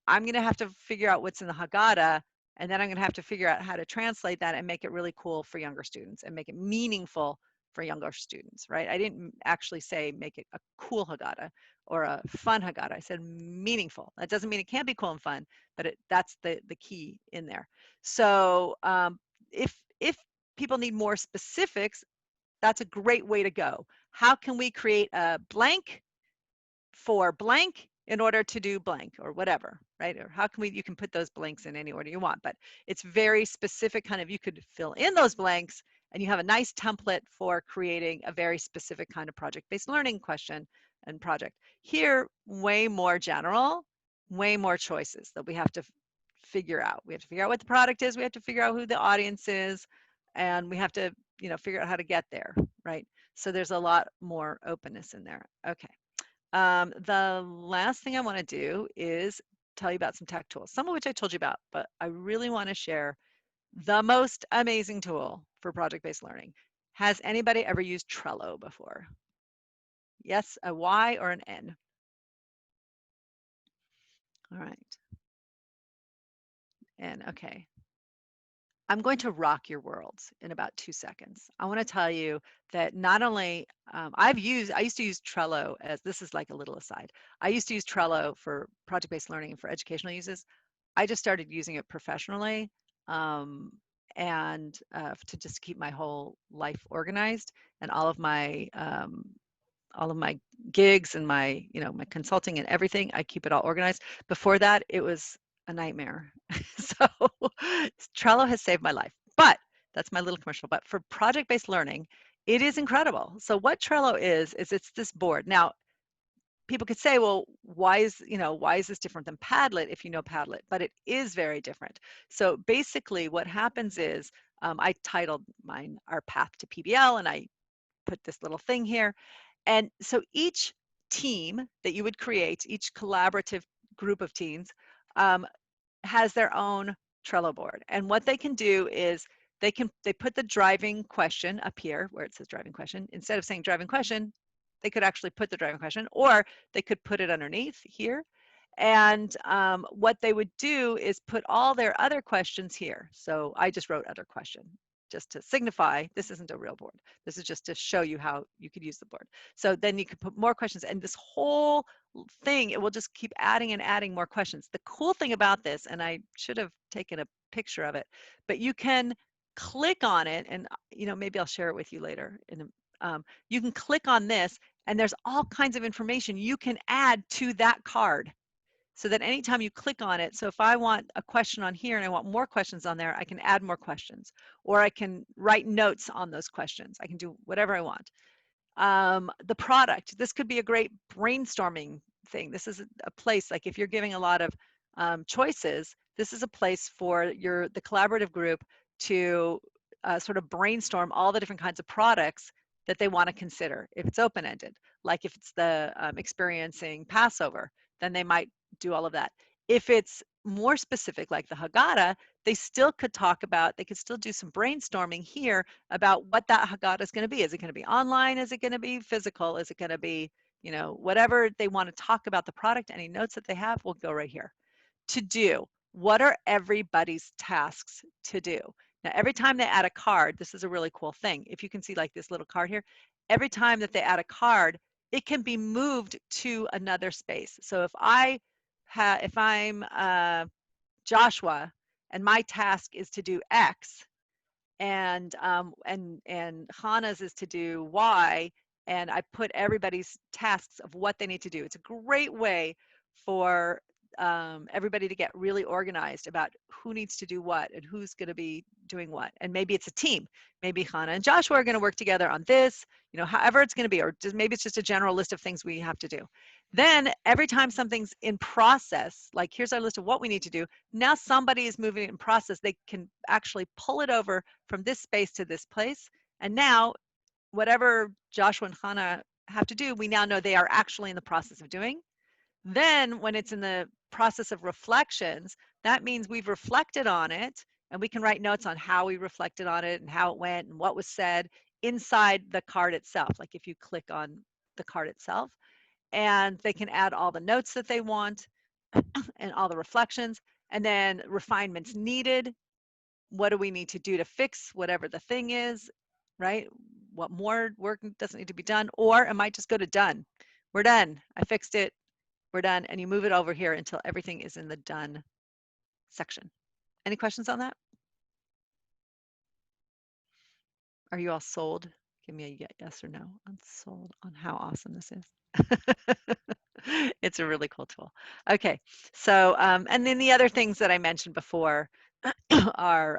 I'm going to have to figure out what's in the Haggadah, and then I'm going to have to figure out how to translate that and make it really cool for younger students and make it meaningful for younger students, right? I didn't actually say make it a cool Haggadah or a fun Haggadah. I said meaningful. That doesn't mean it can't be cool and fun, but that's the key in there. So if people need more specifics, that's a great way to go. How can we create a blank for blank in order to do blank or whatever, right? Or how can you can put those blanks in any order you want, but it's very specific kind of, you could fill in those blanks and you have a nice template for creating a very specific kind of project-based learning question and project. Here, way more general, way more choices that we have to figure out. We have to figure out what the product is, we have to figure out who the audience is, and we have to, you know, figure out how to get there, right? So there's a lot more openness in there. Okay. The last thing I want to do is tell you about some tech tools, some of which I told you about, but I really want to share the most amazing tool for project-based learning. Has anybody ever used Trello before? Yes, a Y or an N? All right. N, okay. I'm going to rock your worlds in about 2 seconds. I want to tell you that not only I used to use Trello as, this is like a little aside. I used to use Trello for project-based learning and for educational uses. I just started using it professionally and to just keep my whole life organized, and all of my gigs and my, you know, my consulting and everything, I keep it all organized. Before that, it was a nightmare. So Trello has saved my life, but that's my little commercial. But for project-based learning, it is incredible. So what Trello is it's this board. Now, people could say, well, why is this different than Padlet if you know Padlet? But it is very different. So basically what happens is, I titled mine Our Path to PBL, and I put this little thing here. And so each team that you would create, each collaborative group of teams, has their own Trello board. And what they can do is they put the driving question up here where it says driving question. Instead of saying driving question, they could actually put the driving question, or they could put it underneath here. And what they would do is put all their other questions here. So I just wrote other question, just to signify this isn't a real board. This is just to show you how you could use the board. So then you could put more questions, and this whole thing, it will just keep adding and adding more questions. The cool thing about this, and I should have taken a picture of it, but you can click on it, and you know, maybe I'll share it with you later. You can click on this, and there's all kinds of information you can add to that card, so that anytime you click on it, so if I want a question on here and I want more questions on there, I can add more questions, or I can write notes on those questions. I can do whatever I want. The product, this could be a great brainstorming thing. This is a place, like if you're giving a lot of choices, this is a place for the collaborative group to sort of brainstorm all the different kinds of products that they want to consider. If it's open-ended, like if it's the experiencing Passover, then they might do all of that. If it's more specific, like the Haggadah, they still could talk about, they could still do some brainstorming here about what that Haggadah is going to be. Is it going to be online? Is it going to be physical? Is it going to be, you know, whatever they want to talk about the product, any notes that they have will go right here. To do, what are everybody's tasks to do? Now, every time they add a card, this is a really cool thing. If you can see like this little card here, every time that they add a card, it can be moved to another space. So if I'm Joshua and my task is to do X, and Hannah's is to do Y, and I put everybody's tasks of what they need to do. It's a great way for everybody to get really organized about who needs to do what and who's going to be doing what. And maybe it's a team. Maybe Hannah and Joshua are going to work together on this, however it's going to be, or just maybe it's just a general list of things we have to do. Then every time something's in process, like here's our list of what we need to do, now somebody is moving it in process, they can actually pull it over from this space to this place. And now whatever Joshua and Hannah have to do, we now know they are actually in the process of doing. Then when it's in the process of reflections, that means we've reflected on it, and we can write notes on how we reflected on it and how it went and what was said inside the card itself. Like if you click on the card itself, and they can add all the notes that they want and all the reflections, and then refinements needed. What do we need to do to fix whatever the thing is, right? What more work doesn't need to be done, or it might just go to done. We're done. I fixed it. We're done. And you move it over here until everything is in the done section. Any questions on that? Are you all sold? Give me a yes or no. I'm sold on how awesome this is. It's a really cool tool. Okay, so and then the other things that I mentioned before are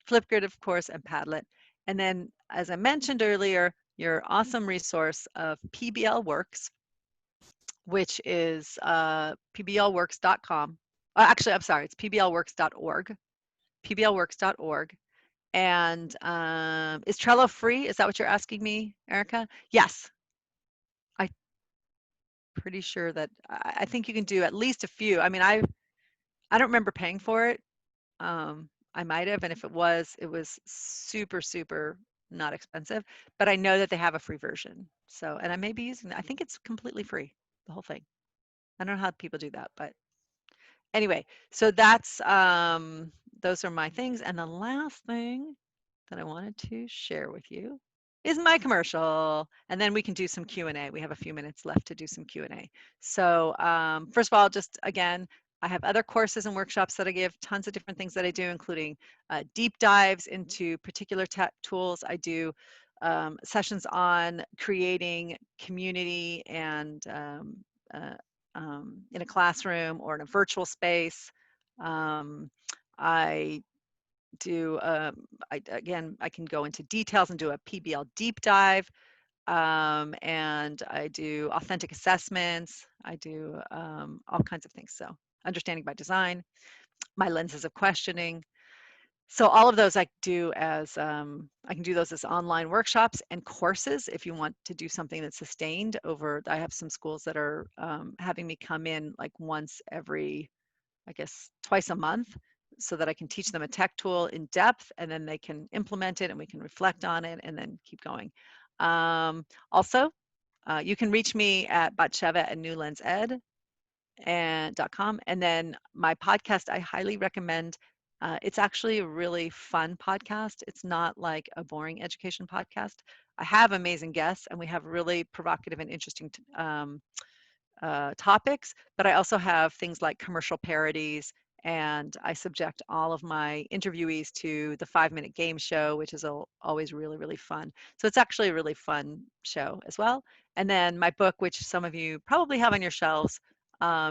Flipgrid, of course, and Padlet. And then, as I mentioned earlier, your awesome resource of PBL Works, which is pblworks.com. Actually, I'm sorry, it's pblworks.org. pblworks.org. And is Trello free? Is that what you're asking me, Erica? Yes. I'm pretty sure that I think you can do at least a few. I mean, I don't remember paying for it. I might have, and if it was super, super not expensive, but I know that they have a free version. So, and I may be using that. I think it's completely free, the whole thing. I don't know how people do that, but anyway, so that's, those are my things. And the last thing that I wanted to share with you is my commercial, and then we can do some Q&A. We have a few minutes left to do some Q&A. So first of all, just again, I have other courses and workshops that I give, tons of different things that I do, including deep dives into particular tech tools. I do sessions on creating community and in a classroom or in a virtual space. I do, again, I can go into details and do a PBL deep dive. And I do authentic assessments. I do all kinds of things. So understanding by design, my lenses of questioning. So all of those I do as, I can do those as online workshops and courses if you want to do something that's sustained over, I have some schools that are having me come in like once every, I guess, twice a month, so that I can teach them a tech tool in depth, and then they can implement it and we can reflect on it and then keep going. Also, you can reach me at Batsheva at newlensed.com. And then my podcast, I highly recommend. It's actually a really fun podcast. It's not like a boring education podcast. I have amazing guests, and we have really provocative and interesting topics, but I also have things like commercial parodies, and I subject all of my interviewees to the 5-minute game show, which is always really, really fun. So it's actually a really fun show as well. And then my book, which some of you probably have on your shelves,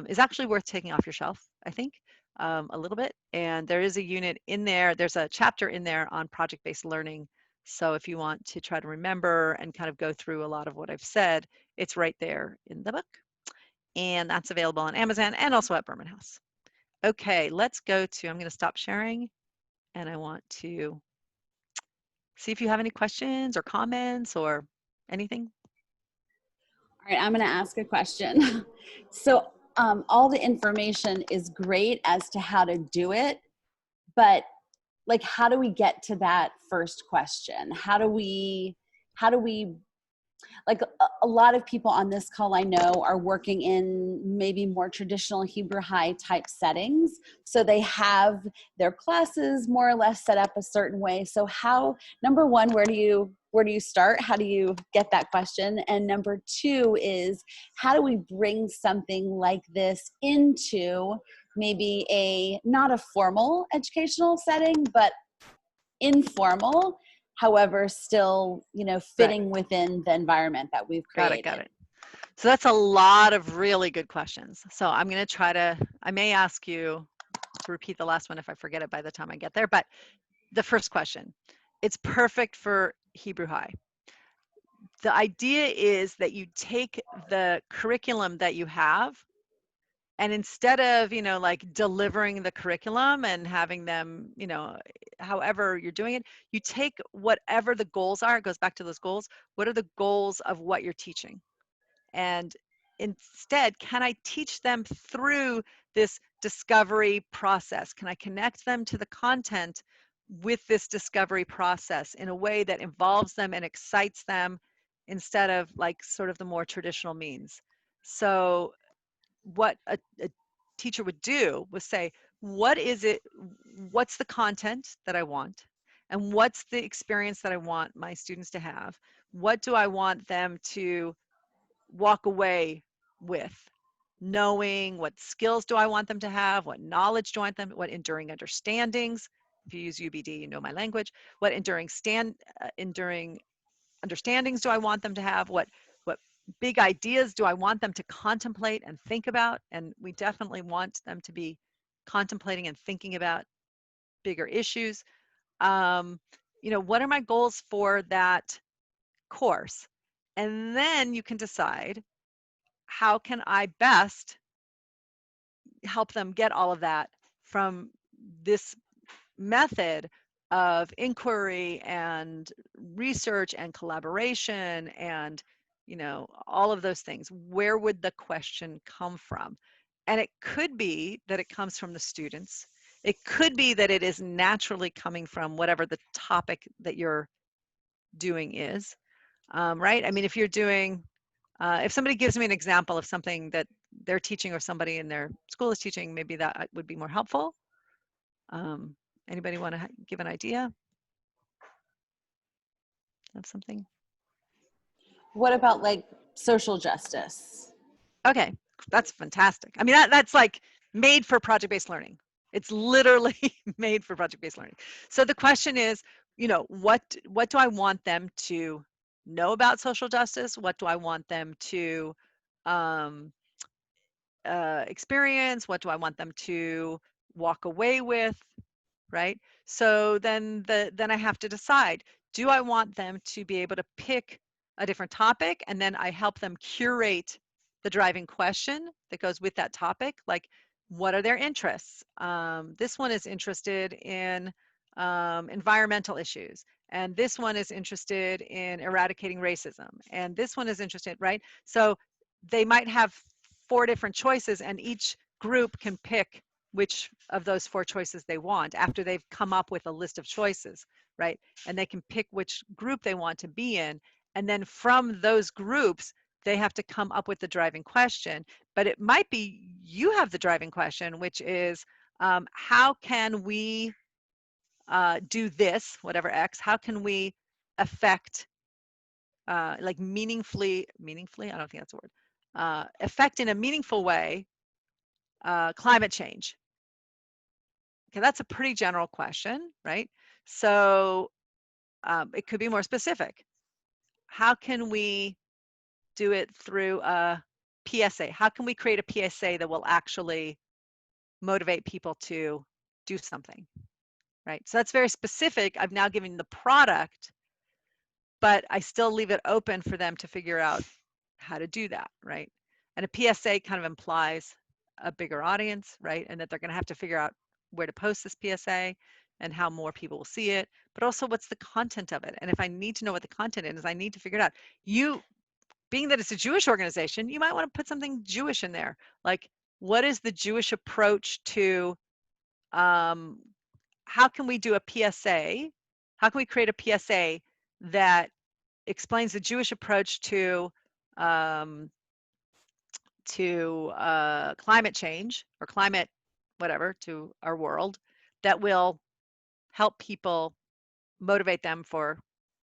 is actually worth taking off your shelf, I think, a little bit. And there is a unit in there, there's a chapter in there on project-based learning. So if you want to try to remember and kind of go through a lot of what I've said, it's right there in the book. And that's available on Amazon and also at Berman House. Okay, let's go to, I'm going to stop sharing, and I want to see if you have any questions or comments or anything. All right, I'm going to ask a question. So all the information is great as to how to do it, but like, how do we get to that first question? How do we like a lot of people on this call I know are working in maybe more traditional Hebrew High type settings. So they have their classes more or less set up a certain way. So how, number one, where do you start? How do you get that question? And number two is, how do we bring something like this into maybe not a formal educational setting, but informal, however, still, fitting within the environment that we've created. Got it. So that's a lot of really good questions. So I'm going to try to, I may ask you to repeat the last one if I forget it by the time I get there. But the first question, it's perfect for Hebrew High. The idea is that you take the curriculum that you have, and instead of, like delivering the curriculum and having them, however you're doing it, you take whatever the goals are. It goes back to those goals. What are the goals of what you're teaching? And instead, can I teach them through this discovery process? Can I connect them to the content with this discovery process in a way that involves them and excites them instead of like sort of the more traditional means? So what a teacher would do was say, what is it, what's the content that I want? And what's the experience that I want my students to have? What do I want them to walk away with? Knowing what skills do I want them to have? What knowledge do I want them? What enduring understandings? If you use UBD, you know my language. What enduring understandings do I want them to have? What big ideas do I want them to contemplate and think about? And we definitely want them to be contemplating and thinking about bigger issues. What are my goals for that course? And then you can decide, how can I best help them get all of that from this method of inquiry and research and collaboration and all of those things? Where would the question come from? And it could be that it comes from the students. It could be that it is naturally coming from whatever the topic that you're doing is, right? I mean, if you're doing, if somebody gives me an example of something that they're teaching or somebody in their school is teaching, maybe that would be more helpful. Anybody want to give an idea of something? What about like social justice? Okay, that's fantastic. I mean, that's like made for project-based learning. It's literally made for project-based learning. So the question is, what do I want them to know about social justice? What do I want them to experience? What do I want them to walk away with? Right? So then I have to decide, do I want them to be able to pick a different topic, and then I help them curate the driving question that goes with that topic? Like, what are their interests? This one is interested in environmental issues, and this one is interested in eradicating racism, and this one is interested, right? So they might have 4 different choices, and each group can pick which of those 4 choices they want after they've come up with a list of choices, right? And they can pick which group they want to be in. And then from those groups, they have to come up with the driving question. But it might be you have the driving question, which is, how can we do this, whatever X, how can we affect, like meaningfully, I don't think that's a word, affect in a meaningful way climate change? Okay, that's a pretty general question, right? So it could be more specific. How can we do it through a PSA? How can we create a PSA that will actually motivate people to do something, right? So that's very specific. I've now given the product, but I still leave it open for them to figure out how to do that, right? And a PSA kind of implies a bigger audience, right? And that they're going to have to figure out where to post this PSA and how more people will see it, but also what's the content of it. And if I need to know what the content is, I need to figure it out. You, being that it's a Jewish organization, you might want to put something Jewish in there. Like, what is the Jewish approach to, how can we do a PSA? How can we create a PSA that explains the Jewish approach to climate change or climate whatever to our world, that will help people, motivate them for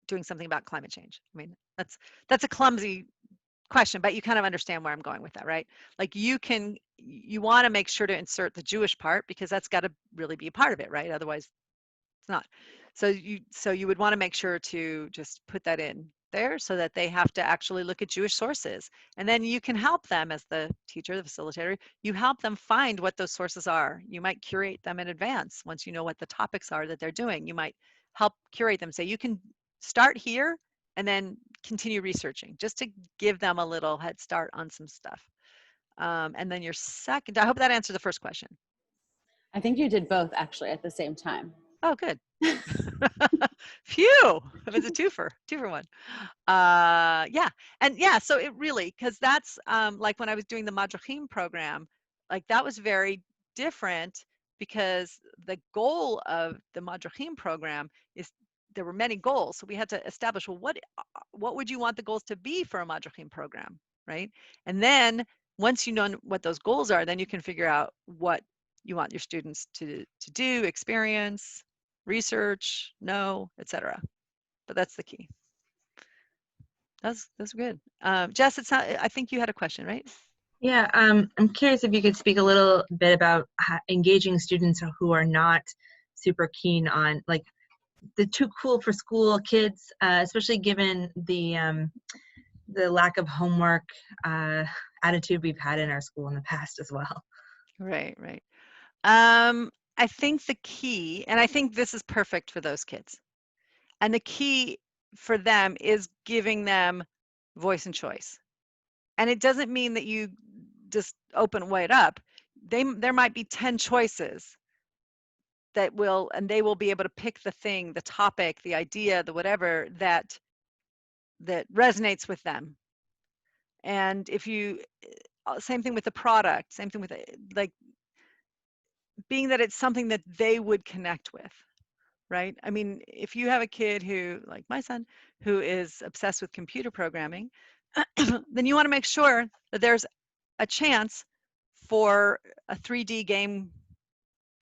doing something about climate change? I mean, that's a clumsy question, but you kind of understand where I'm going with that, right? Like, you want to make sure to insert the Jewish part, because that's got to really be a part of it, right? Otherwise it's not. So you would want to make sure to just put that in there so that they have to actually look at Jewish sources. And then you can help them as the teacher, the facilitator, you help them find what those sources are. You might curate them in advance once you know what the topics are that they're doing. You might help curate them, say you can start here and then continue researching, just to give them a little head start on some stuff. And then your second, I hope that answered the first question. I think you did both actually at the same time. Oh, good. Phew, if it's a two for one. Yeah, and yeah, so it really, because that's like when I was doing the Madrachim program, like that was very different, because the goal of the Madrachim program is, there were many goals, so we had to establish, well, what would you want the goals to be for a Madrachim program, right? And then once you know what those goals are, then you can figure out what you want your students to do, experience, research, know, etc. But that's the key. That's good. Jess, I think you had a question, right? Yeah, I'm curious if you could speak a little bit about engaging students who are not super keen on, like, the too cool for school kids, especially given the lack of homework attitude we've had in our school in the past as well. Right. I think the key, and I think this is perfect for those kids, and the key for them is giving them voice and choice. And it doesn't mean that you just open wide up. There might be 10 choices that they will be able to pick the thing, the topic, the idea, the whatever that resonates with them. And if you, same thing with the product, same thing with like being that it's something that they would connect with, right? I mean, if you have a kid who, like my son, who is obsessed with computer programming, then you want to make sure that there's a chance for a 3D game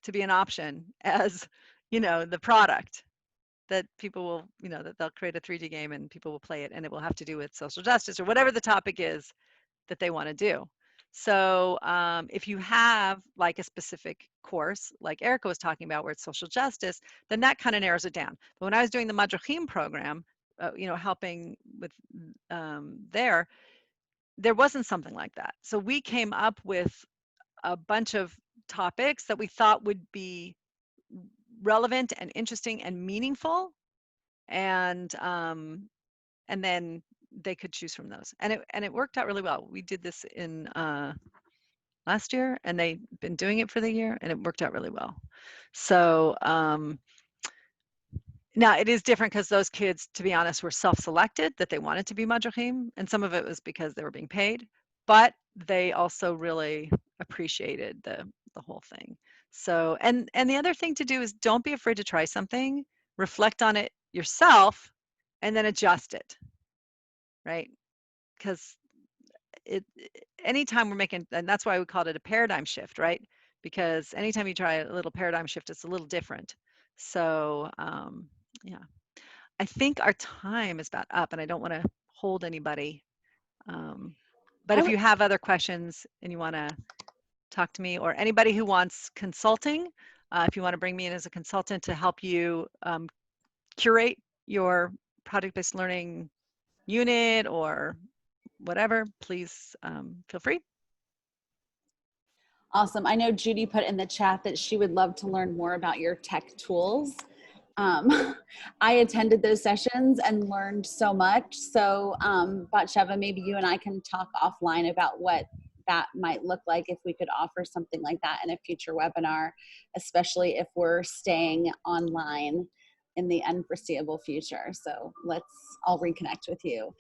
to be an option as, the product that people will, that they'll create a 3D game and people will play it, and it will have to do with social justice or whatever the topic is that they want to do. So if you have like a specific course, like Erica was talking about, where it's social justice, then that kind of narrows it down. But when I was doing the Madrachim program, helping with there wasn't something like that. So we came up with a bunch of topics that we thought would be relevant and interesting and meaningful, and then they could choose from those, and it worked out really well. We did this in last year, and they've been doing it for the year, and it worked out really well. So now it is different, because those kids, to be honest, were self-selected that they wanted to be Madrachim, and some of it was because they were being paid, but they also really appreciated the whole thing. So, and the other thing to do is, don't be afraid to try something, reflect on it yourself, and then adjust it, right? Because anytime we're making, and that's why we called it a paradigm shift, right? Because anytime you try a little paradigm shift, it's a little different. So yeah, I think our time is about up, and I don't want to hold anybody. But if you have other questions and you want to talk to me, or anybody who wants consulting, if you want to bring me in as a consultant to help you curate your project-based learning unit or whatever, please feel free. Awesome. I know Judy put in the chat that she would love to learn more about your tech tools. I attended those sessions and learned so much. So Batsheva, maybe you and I can talk offline about what that might look like if we could offer something like that in a future webinar, especially if we're staying online in the unforeseeable future. So I'll reconnect with you.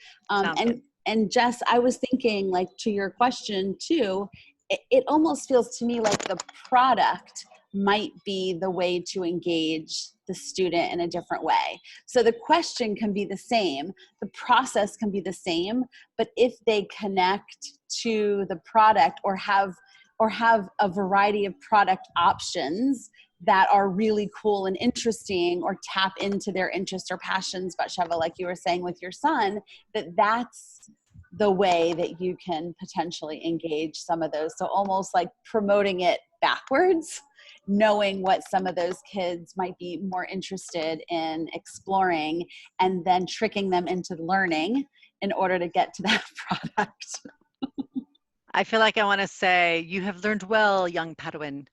And Jess, I was thinking, like, to your question too, it almost feels to me like the product might be the way to engage the student in a different way. So the question can be the same, the process can be the same, but if they connect to the product or have a variety of product options that are really cool and interesting, or tap into their interests or passions, Batsheva, like you were saying with your son, that's the way that you can potentially engage some of those. So almost like promoting it backwards knowing what some of those kids might be more interested in exploring, and then tricking them into learning in order to get to that product. I feel like I want to say, you have learned well, young Padawan,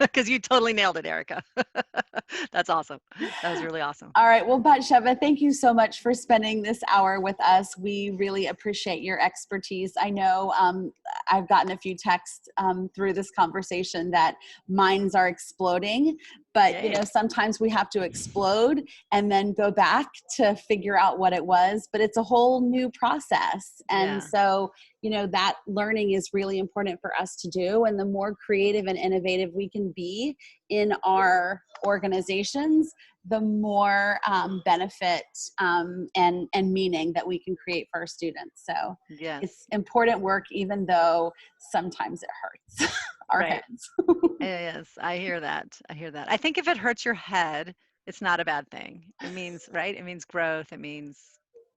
because you totally nailed it, Erica. That's awesome. That was really awesome. All right. Well, Batsheva, thank you so much for spending this hour with us. We really appreciate your expertise. I know I've gotten a few texts through this conversation that minds are exploding, but you know, sometimes we have to explode and then go back to figure out what it was, but it's a whole new process. And so, you know, that learning is really important for us to do. And the more creative and innovative we can be in our organizations, the more benefit and meaning that we can create for our students. So it's important work, even though sometimes it hurts our heads. Yes, I hear that. I hear that. I think if it hurts your head, it's not a bad thing. It means, right? It means growth. It means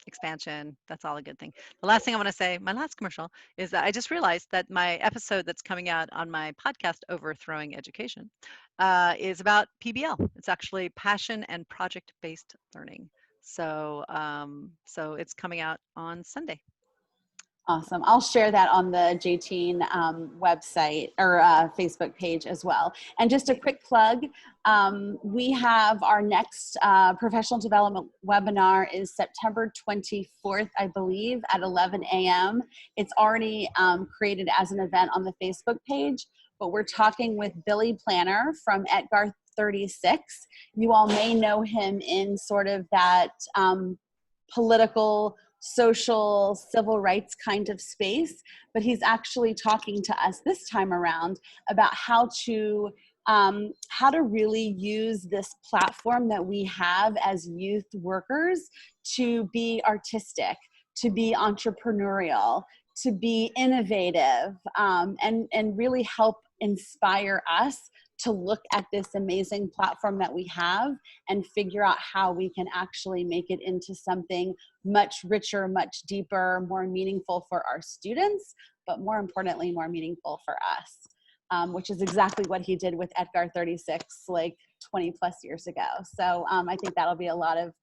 expansion. That's all a good thing. The last thing I want to say, my last commercial, is that I just realized that my episode that's coming out on my podcast, Overthrowing Education, is about PBL. It's actually passion and project-based learning. So, so it's coming out on Sunday. Awesome. I'll share that on the JTeen website or Facebook page as well. And just a quick plug, we have our next professional development webinar is September 24th, I believe, at 11 a.m. It's already created as an event on the Facebook page, but we're talking with Billy Planner from Edgar 36. You all may know him in sort of that political, social, civil rights kind of space, but he's actually talking to us this time around about how to really use this platform that we have as youth workers to be artistic, to be entrepreneurial, to be innovative, and really help inspire us to look at this amazing platform that we have and figure out how we can actually make it into something much richer, much deeper, more meaningful for our students, but more importantly, more meaningful for us, which is exactly what he did with Edgar 36 like 20 plus years ago. So I think that'll be a lot of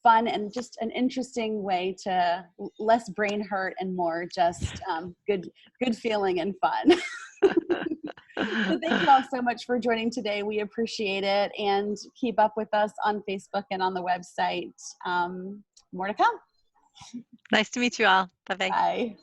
fun and just an interesting way to less brain hurt and more just good feeling and fun. So thank you all so much for joining today. We appreciate it, and keep up with us on Facebook and on the website. More to come. Nice to meet you all. Bye-bye. Bye.